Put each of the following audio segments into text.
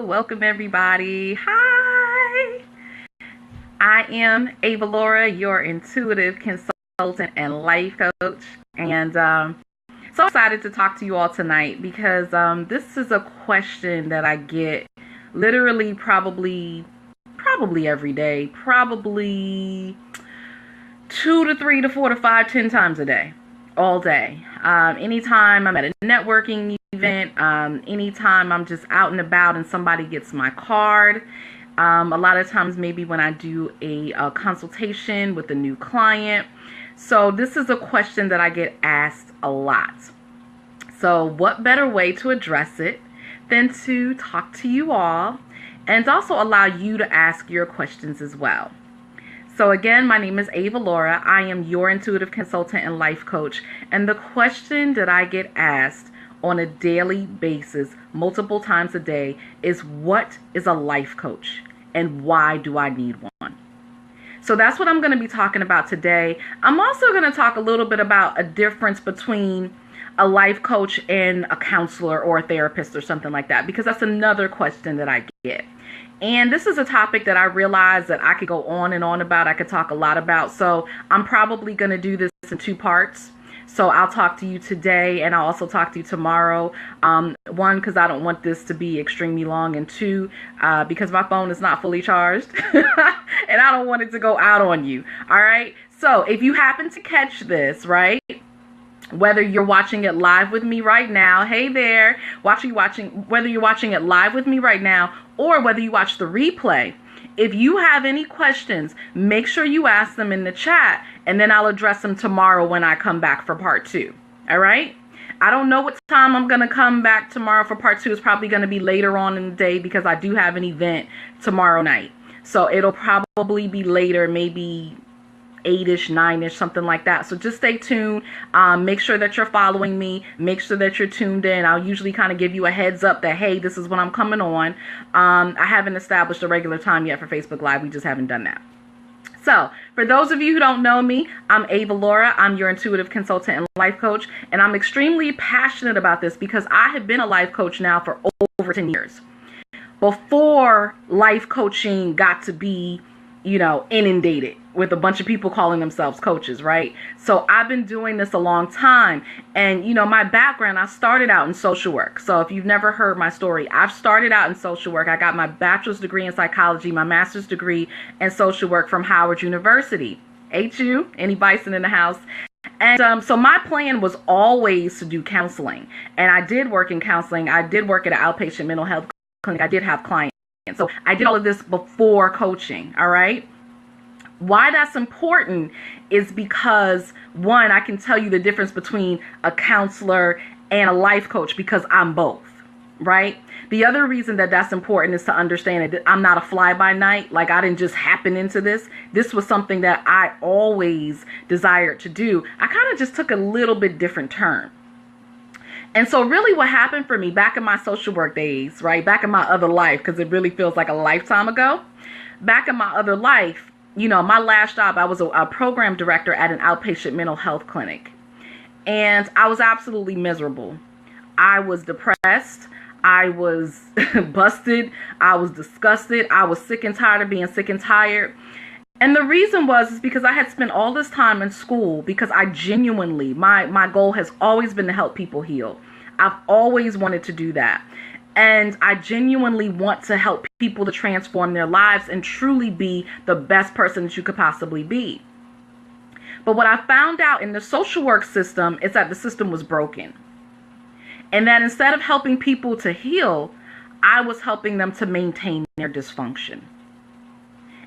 Welcome everybody. Hi. I am Avalaura, your intuitive consultant and life coach. And so excited to talk to you all tonight because this is a question that I get literally probably every day, probably 2 to 3 to 4 to 5, 10 times a day, all day. Anytime I'm at a networking event, anytime I'm just out and about and somebody gets my card. A lot of times maybe when I do a consultation with a new client. So this is a question that I get asked a lot. So what better way to address it than to talk to you all and also allow you to ask your questions as well. So again, my name is Avalaura. I am your intuitive consultant and life coach. And the question that I get asked on a daily basis, multiple times a day, is what is a life coach and why do I need one? So that's what I'm going to be talking about today. I'm also going to talk a little bit about a difference between a life coach and a counselor or a therapist or something like that, because that's another question that I get. And this is a topic that I realize that I could go on and on about. I could talk a lot about. So I'm probably going to do this in 2 parts. So I'll talk to you today and I'll also talk to you tomorrow. 1, because I don't want this to be extremely long, and 2, because my phone is not fully charged and I don't want it to go out on you. All right. So if you happen to catch this, right, whether you're watching it live with me right now, hey there, whether you're watching it live with me right now or whether you watch the replay, if you have any questions, make sure you ask them in the chat and then I'll address them tomorrow when I come back for part 2. All right? I don't know what time I'm going to come back tomorrow for part 2. It's probably going to be later on in the day because I do have an event tomorrow night. So it'll probably be later, maybe 8-ish, 9-ish, something like that. So just stay tuned. Make sure that you're following me. Make sure that you're tuned in. I'll usually kind of give you a heads up that, hey, this is when I'm coming on. I haven't established a regular time yet for Facebook Live. We just haven't done that. So for those of you who don't know me, I'm Avalaura. I'm your intuitive consultant and life coach. And I'm extremely passionate about this because I have been a life coach now for over 10 years. Before life coaching got to be, inundated with a bunch of people calling themselves coaches, right? So I've been doing this a long time. And, my background, I started out in social work. So if you've never heard my story, I've started out in social work. I got my bachelor's degree in psychology, my master's degree in social work from Howard University. HU, any bison in the house? And so my plan was always to do counseling. And I did work in counseling. I did work at an outpatient mental health clinic. I did have clients. So I did all of this before coaching, all right? Why that's important is because, 1, I can tell you the difference between a counselor and a life coach because I'm both, right? The other reason that that's important is to understand that I'm not a fly-by-night. Like, I didn't just happen into this. This was something that I always desired to do. I kind of just took a little bit different turn. And so really what happened for me back in my social work days, right, back in my other life, because it really feels like a lifetime ago, back in my other life, my last job, I was a program director at an outpatient mental health clinic. And I was absolutely miserable. I was depressed. I was busted. I was disgusted. I was sick and tired of being sick and tired. And the reason is because I had spent all this time in school because I genuinely, my goal has always been to help people heal. I've always wanted to do that. And I genuinely want to help people to transform their lives and truly be the best person that you could possibly be. But what I found out in the social work system is that the system was broken. And that instead of helping people to heal, I was helping them to maintain their dysfunction.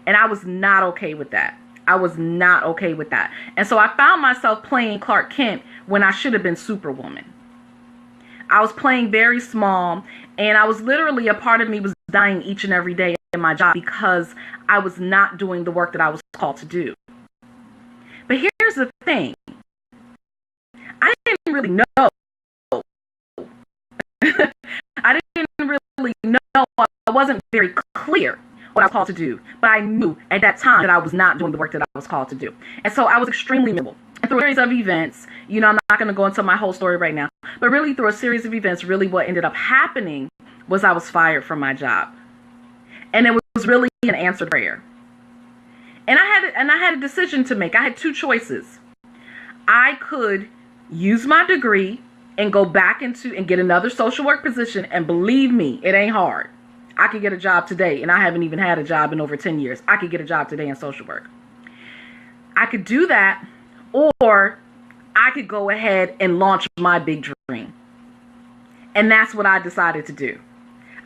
And I was not okay with that. I was not okay with that. And so I found myself playing Clark Kent when I should have been Superwoman. I was playing very small, and I was literally, a part of me was dying each and every day in my job because I was not doing the work that I was called to do. But here's the thing. I didn't really know. I didn't really know. I wasn't very clear what I was called to do. But I knew at that time that I was not doing the work that I was called to do. And so I was extremely miserable. And through a series of events, I'm not going to go into my whole story right now, but really through a series of events, really what ended up happening was I was fired from my job. And it was really an answered prayer. And I had a decision to make. I had two choices. I could use my degree and go back into and get another social work position. And believe me, it ain't hard. I could get a job today, and I haven't even had a job in over 10 years. I could get a job today in social work. I could do that, or I could go ahead and launch my big dream. And that's what I decided to do.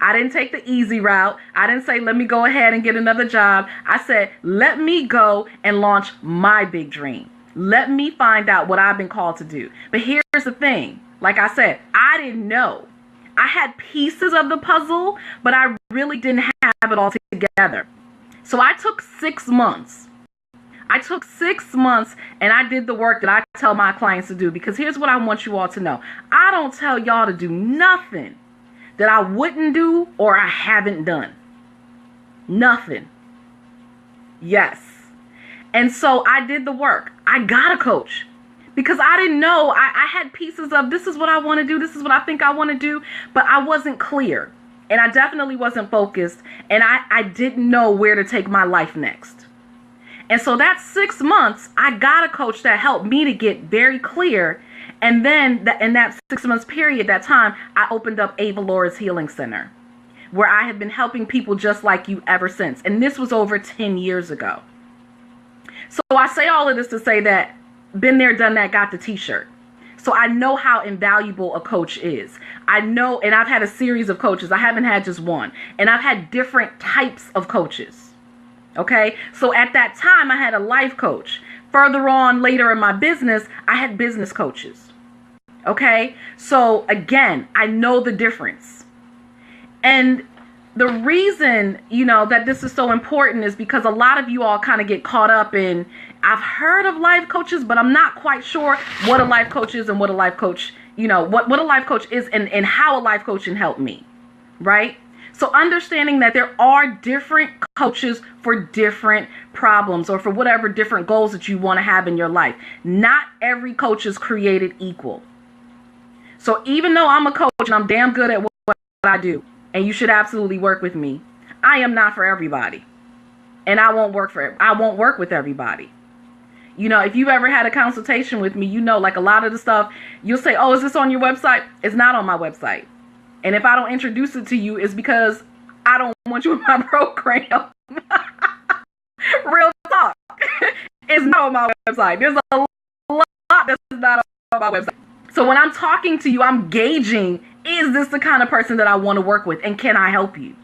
I didn't take the easy route. I didn't say, let me go ahead and get another job. I said, let me go and launch my big dream. Let me find out what I've been called to do. But here's the thing. Like I said, I didn't know. I had pieces of the puzzle, but I really didn't have it all together. So I took 6 months. I took 6 months and I did the work that I tell my clients to do, because here's what I want you all to know. I don't tell y'all to do nothing that I wouldn't do or I haven't done. Nothing. Yes. And so I did the work. I got a coach because I didn't know. I had pieces of this is what I want to do. This is what I think I want to do. But I wasn't clear. And I definitely wasn't focused. And I didn't know where to take my life next. And so that 6 months, I got a coach that helped me to get very clear. And then in that 6 months period, that time, I opened up Avalaura's Healing Center, where I have been helping people just like you ever since. And this was over 10 years ago. So I say all of this to say that been there, done that, got the t-shirt. So I know how invaluable a coach is. I know, and I've had a series of coaches. I haven't had just one. And I've had different types of coaches. Okay. So at that time, I had a life coach. Further on later in my business, I had business coaches. Okay. So again, I know the difference. And the reason, that this is so important is because a lot of you all kind of get caught up in, I've heard of life coaches, but I'm not quite sure what a life coach is and what a life coach, what a life coach is and how a life coach can help me. Right. So understanding that there are different coaches for different problems or for whatever different goals that you want to have in your life. Not every coach is created equal. So even though I'm a coach and I'm damn good at what I do, and you should absolutely work with me, I am not for everybody. And I won't work with everybody. If you've ever had a consultation with me, like a lot of the stuff, you'll say, oh, is this on your website? It's not on my website. And if I don't introduce it to you, it's because I don't want you in my program. Real talk. It's not on my website. There's a lot that's not on my website. So when I'm talking to you, I'm gauging, is this the kind of person that I want to work with? And can I help you?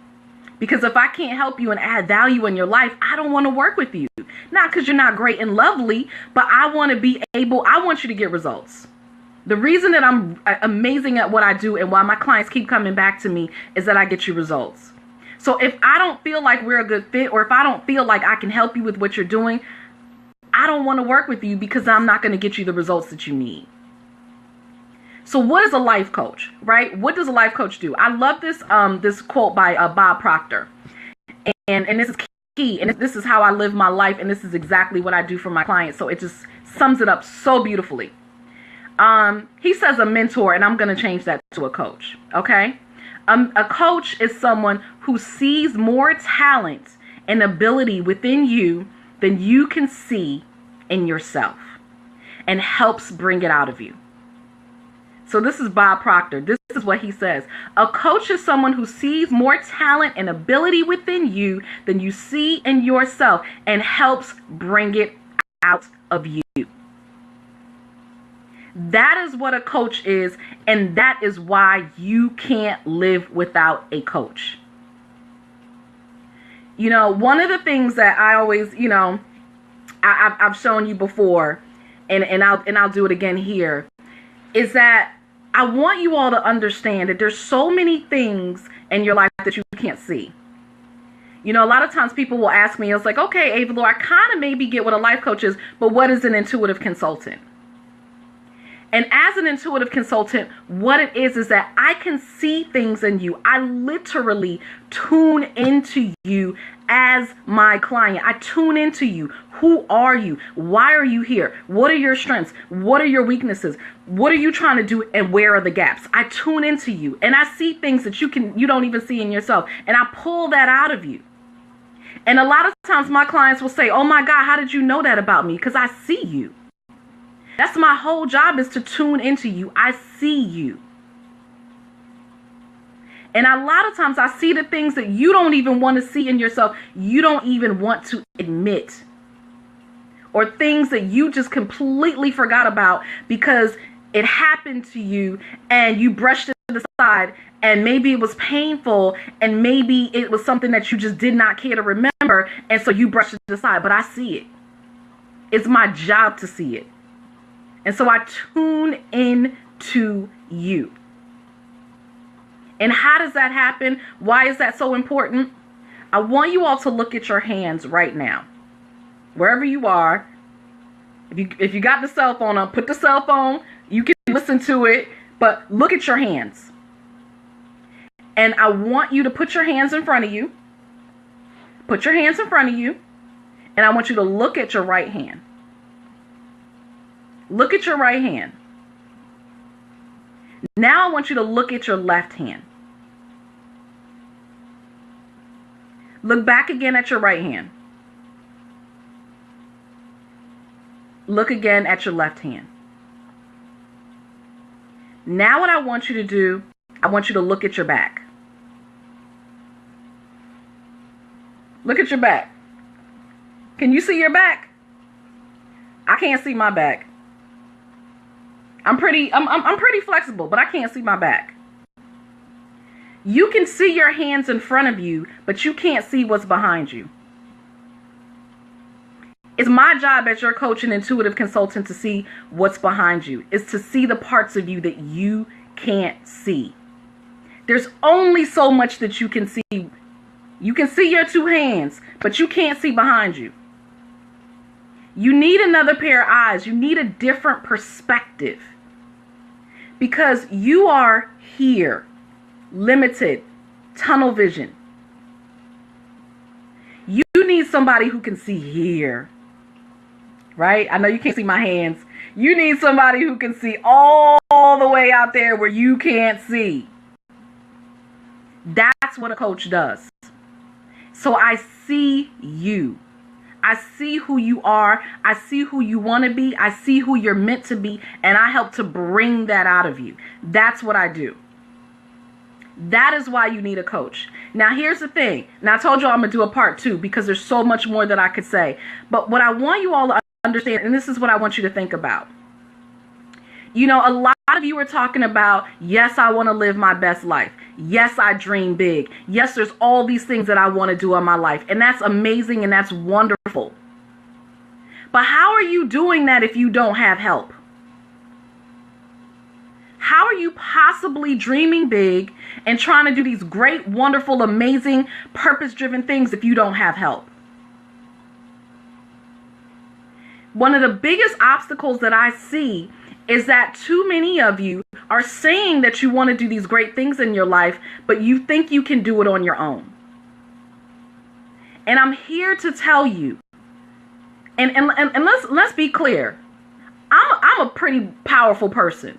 Because if I can't help you and add value in your life, I don't want to work with you. Not because you're not great and lovely, but I want you to get results. The reason that I'm amazing at what I do and why my clients keep coming back to me is that I get you results. So if I don't feel like we're a good fit, or if I don't feel like I can help you with what you're doing, I don't want to work with you because I'm not going to get you the results that you need. So what is a life coach, right? What does a life coach do? I love this quote by Bob Proctor. And this is key. And this is how I live my life. And this is exactly what I do for my clients. So it just sums it up so beautifully. He says a mentor, and I'm going to change that to a coach. Okay. A coach is someone who sees more talent and ability within you than you can see in yourself and helps bring it out of you. So this is Bob Proctor. This is what he says. A coach is someone who sees more talent and ability within you than you see in yourself and helps bring it out of you. That is what a coach is, and that is why you can't live without a coach. One of the things that I always, I've shown you before, and I'll do it again here, is that I want you all to understand that there's so many things in your life that you can't see. A lot of times people will ask me, it's like, okay, Avalaura, I kind of maybe get what a life coach is, but what is an intuitive consultant? And as an intuitive consultant, what it is that I can see things in you. I literally tune into you as my client. I tune into you. Who are you? Why are you here? What are your strengths? What are your weaknesses? What are you trying to do? And where are the gaps? I tune into you and I see things that you don't even see in yourself. And I pull that out of you. And a lot of times my clients will say, oh my God, how did you know that about me? Because I see you. That's my whole job, is to tune into you. I see you. And a lot of times I see the things that you don't even want to see in yourself. You don't even want to admit. Or things that you just completely forgot about because it happened to you and you brushed it to the side, and maybe it was painful, and maybe it was something that you just did not care to remember, and so you brushed it to the side. But I see it. It's my job to see it. And so I tune in to you. And how does that happen? Why is that so important? I want you all to look at your hands right now. Wherever you are. If you got the cell phone on, put the cell phone. You can listen to it, but look at your hands. And I want you to put your hands in front of you. Put your hands in front of you. And I want you to look at your right hand. Look at your right hand. Now I want you to look at your left hand. Look back again at your right hand. Look again at your left hand. Now what I want you to do, I want you to look at your back. Look at your back. Can you see your back? I can't see my back. I'm pretty flexible, but I can't see my back. You can see your hands in front of you, but you can't see what's behind you. It's my job as your coach and intuitive consultant to see what's behind you. It's to see the parts of you that you can't see. There's only so much that you can see. You can see your two hands, but you can't see behind you. You need another pair of eyes. You need a different perspective. Because you are here, limited, tunnel vision. You need somebody who can see here. Right? I know you can't see my hands. You need somebody who can see all the way out there where you can't see. That's what a coach does. So I see you. I see who you are. I see who you want to be. I see who you're meant to be. And I help to bring that out of you. That's what I do. That is why you need a coach. Now, here's the thing. Now, I told you I'm going to do a part 2 because there's so much more that I could say. But what I want you all to understand, and this is what I want you to think about. You know, a lot of you are talking about, yes, I want to live my best life. Yes, I dream big. Yes, there's all these things that I want to do in my life. And that's amazing and that's wonderful. But how are you doing that if you don't have help? How are you possibly dreaming big and trying to do these great, wonderful, amazing, purpose-driven things if you don't have help? One of the biggest obstacles that I see is that too many of you are saying that you want to do these great things in your life, but you think you can do it on your own. And I'm here to tell you, and let's be clear. I'm a pretty powerful person.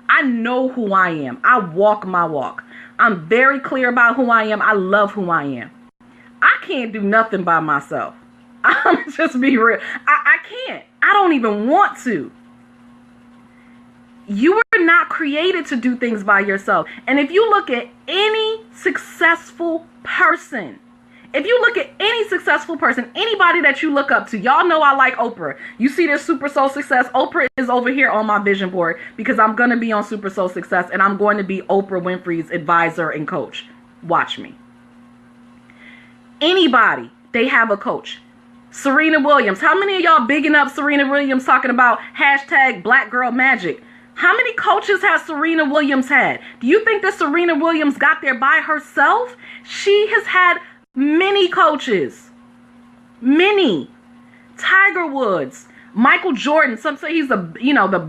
I know who I am. I walk my walk. I'm very clear about who I am. I love who I am. I can't do nothing by myself. I'm just be real. I can't. I don't even want to. You were not created to do things by yourself. And if you look at any successful person, anybody that you look up to, y'all know I like Oprah. You see this Super Soul Success. Oprah is over here on my vision board because I'm going to be on Super Soul Success and I'm going to be Oprah Winfrey's advisor and coach. Watch me. Anybody, they have a coach. Serena Williams. How many of y'all bigging up Serena Williams talking about hashtag Black Girl Magic? How many coaches has Serena Williams had? Do you think that Serena Williams got there by herself? She has had many coaches. Many. Tiger Woods, Michael Jordan, some say he's the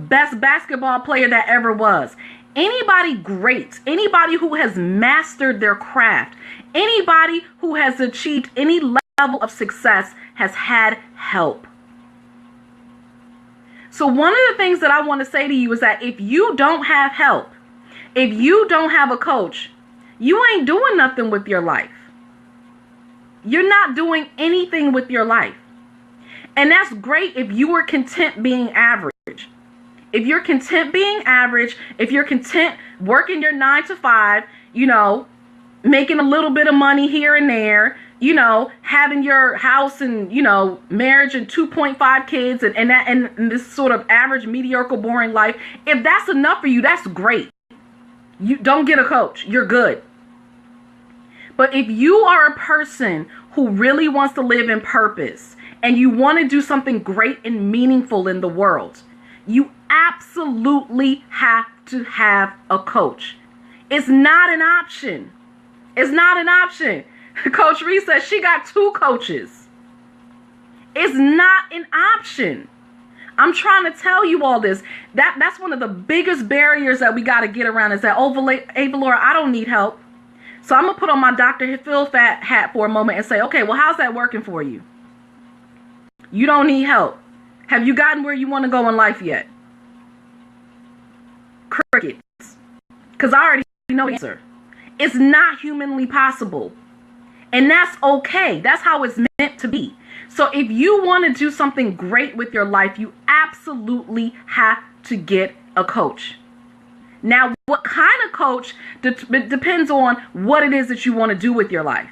best basketball player that ever was. Anybody great, anybody who has mastered their craft, anybody who has achieved any level of success has had help. So one of the things that I want to say to you is that if you don't have help, if you don't have a coach, you ain't doing nothing with your life. You're not doing anything with your life. And that's great if you are content being average. If you're content being average, if you're content working your 9 to 5, making a little bit of money here and there, having your house and, marriage and 2.5 kids and this sort of average, mediocre, boring life. If that's enough for you, that's great. You don't get a coach. You're good. But if you are a person who really wants to live in purpose and you want to do something great and meaningful in the world, you absolutely have to have a coach. It's not an option. It's not an option. Coach Reese says she got 2 coaches. It's not an option. I'm trying to tell you all this. That's one of the biggest barriers that we got to get around is that, Avalaura, I don't need help. So I'm going to put on my Dr. Phil hat for a moment and say, okay, well, how's that working for you? You don't need help. Have you gotten where you want to go in life yet? Crickets. Because I already know the answer. It's not humanly possible. And that's okay. That's how it's meant to be. So if you want to do something great with your life, you absolutely have to get a coach. Now, what kind of coach depends on what it is that you want to do with your life.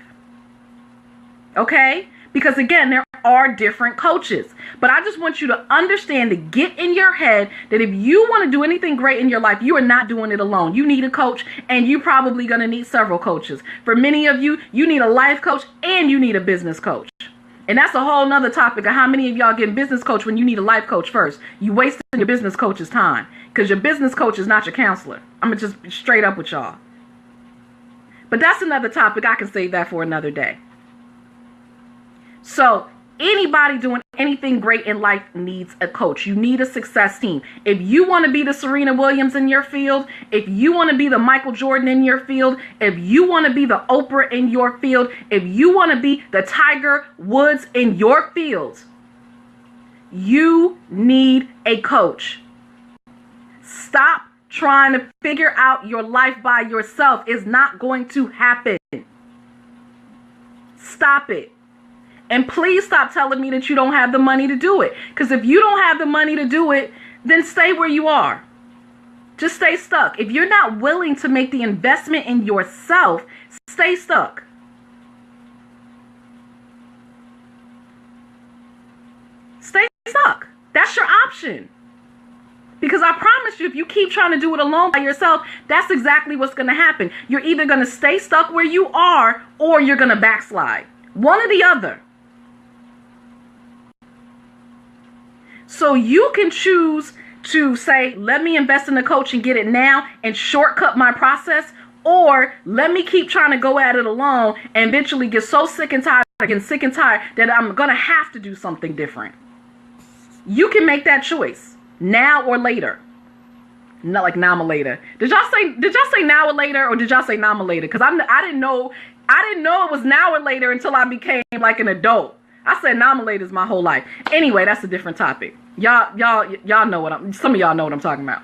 Okay? Because again, there are different coaches. But I just want you to understand, to get in your head that if you want to do anything great in your life, you are not doing it alone. You need a coach, and you're probably going to need several coaches. For many of you, you need a life coach and you need a business coach. And that's a whole nother topic of how many of y'all get business coach when you need a life coach first. You wasting your business coach's time because your business coach is not your counselor. I'm going to just be straight up with y'all. But that's another topic. I can save that for another day. So anybody doing anything great in life needs a coach. You need a success team. If you want to be the Serena Williams in your field, if you want to be the Michael Jordan in your field, if you want to be the Oprah in your field, if you want to be the Tiger Woods in your field, you need a coach. Stop trying to figure out your life by yourself. It's not going to happen. Stop it. And please stop telling me that you don't have the money to do it. Because if you don't have the money to do it, then stay where you are. Just stay stuck. If you're not willing to make the investment in yourself, stay stuck. Stay stuck. That's your option. Because I promise you, if you keep trying to do it alone by yourself, that's exactly what's going to happen. You're either going to stay stuck where you are or you're going to backslide. One or the other. So you can choose to say, let me invest in a coach and get it now and shortcut my process, or let me keep trying to go at it alone and eventually get so sick and tired that I'm going to have to do something different. You can make that choice now or later. Not like now or later. Did y'all say now or later, or did y'all say now or later? Because I didn't know it was now or later until I became like an adult. I said nominated my whole life. Anyway, that's a different topic. Y'all know some of y'all know what I'm talking about.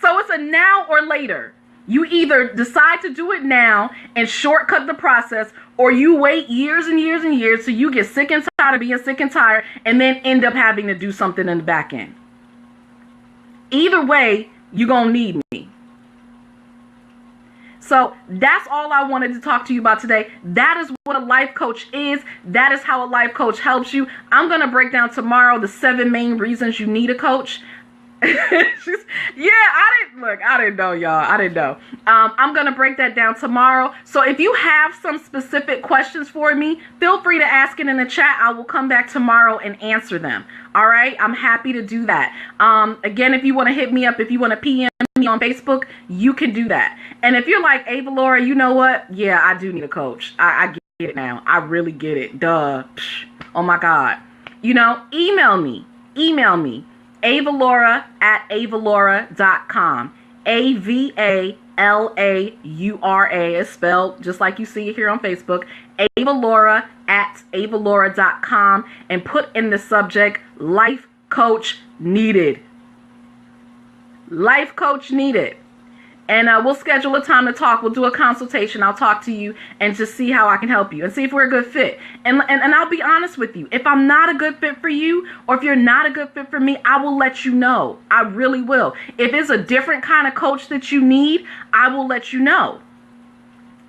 So it's a now or later. You either decide to do it now and shortcut the process, or you wait years and years and years till you get sick and tired of being sick and tired and then end up having to do something in the back end. Either way, you're going to need me. So that's all I wanted to talk to you about today. That is what a life coach is. That is how a life coach helps you. I'm going to break down tomorrow the 7 main reasons you need a coach. I didn't know, y'all. I didn't know. I'm going to break that down tomorrow. So if you have some specific questions for me, feel free to ask it in the chat. I will come back tomorrow and answer them. All right. I'm happy to do that. Again, if you want to hit me up, if you want to PM me on Facebook, you can do that. And if you're like, Avalaura, you know what? Yeah, I do need a coach. I get it now. I really get it. Duh. Psh. Oh my God. email me. Avalaura@avalaura.com. Avalaura is spelled just like you see it here on Facebook. Avalaura@avalaura.com, and put in the subject life coach needed. Life coach needed. And we'll schedule a time to talk. We'll do a consultation. I'll talk to you and just see how I can help you and see if we're a good fit. And I'll be honest with you. If I'm not a good fit for you, or if you're not a good fit for me, I will let you know. I really will. If it's a different kind of coach that you need, I will let you know.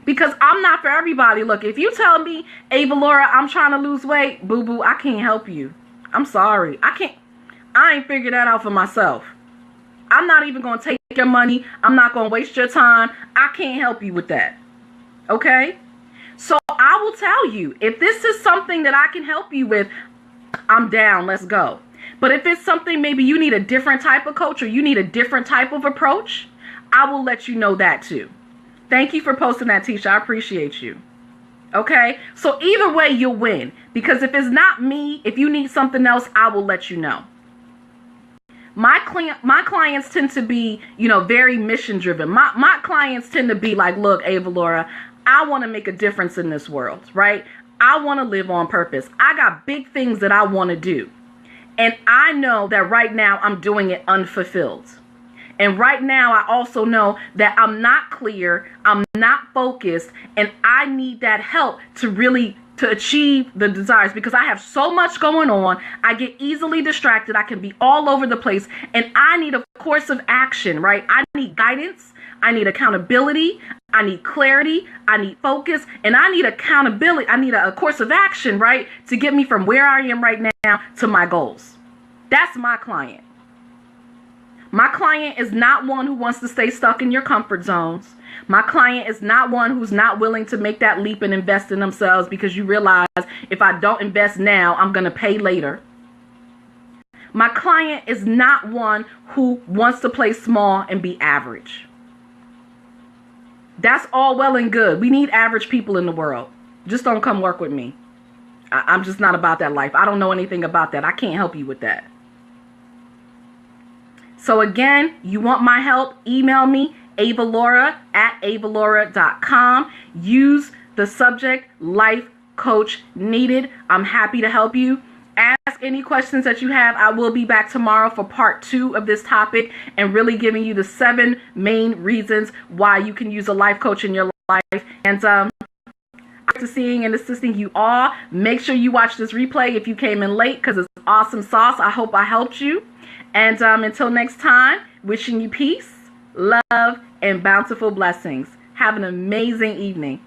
Because I'm not for everybody. Look, if you tell me, Avalaura, I'm trying to lose weight, boo-boo, I can't help you. I'm sorry. I ain't figured that out for myself. I'm not even going to take your money. I'm not going to waste your time. I can't help you with that. Okay? So I will tell you, if this is something that I can help you with, I'm down. Let's go. But if it's something maybe you need a different type of coach, or you need a different type of approach, I will let you know that too. Thank you for posting that, Tisha. I appreciate you. Okay? So either way, you'll win. Because if it's not me, if you need something else, I will let you know. My clients tend to be, very mission driven. My clients tend to be like, look, Avalaura, I want to make a difference in this world, right? I want to live on purpose. I got big things that I want to do. And I know that right now I'm doing it unfulfilled. And right now I also know that I'm not clear, I'm not focused, and I need that help to achieve the desires, because I have so much going on. I get easily distracted. I can be all over the place, and I need a course of action, right? I need guidance. I need accountability. I need clarity. I need focus, and I need accountability. I need a course of action, right? To get me from where I am right now to my goals. That's my client. My client is not one who wants to stay stuck in your comfort zones. My client is not one who's not willing to make that leap and invest in themselves, because you realize if I don't invest now, I'm going to pay later. My client is not one who wants to play small and be average. That's all well and good. We need average people in the world. Just don't come work with me. I'm just not about that life. I don't know anything about that. I can't help you with that. So again, you want my help? Email me, Avalaura@avalaura.com. Use the subject life coach needed. I'm happy to help you. Ask any questions that you have. I will be back tomorrow for part 2 of this topic, and really giving you the 7 main reasons why you can use a life coach in your life. And to seeing and assisting you all. Make sure you watch this replay if you came in late, because it's awesome sauce. I hope I helped you. And until next time, wishing you peace, love, and bountiful blessings. Have an amazing evening.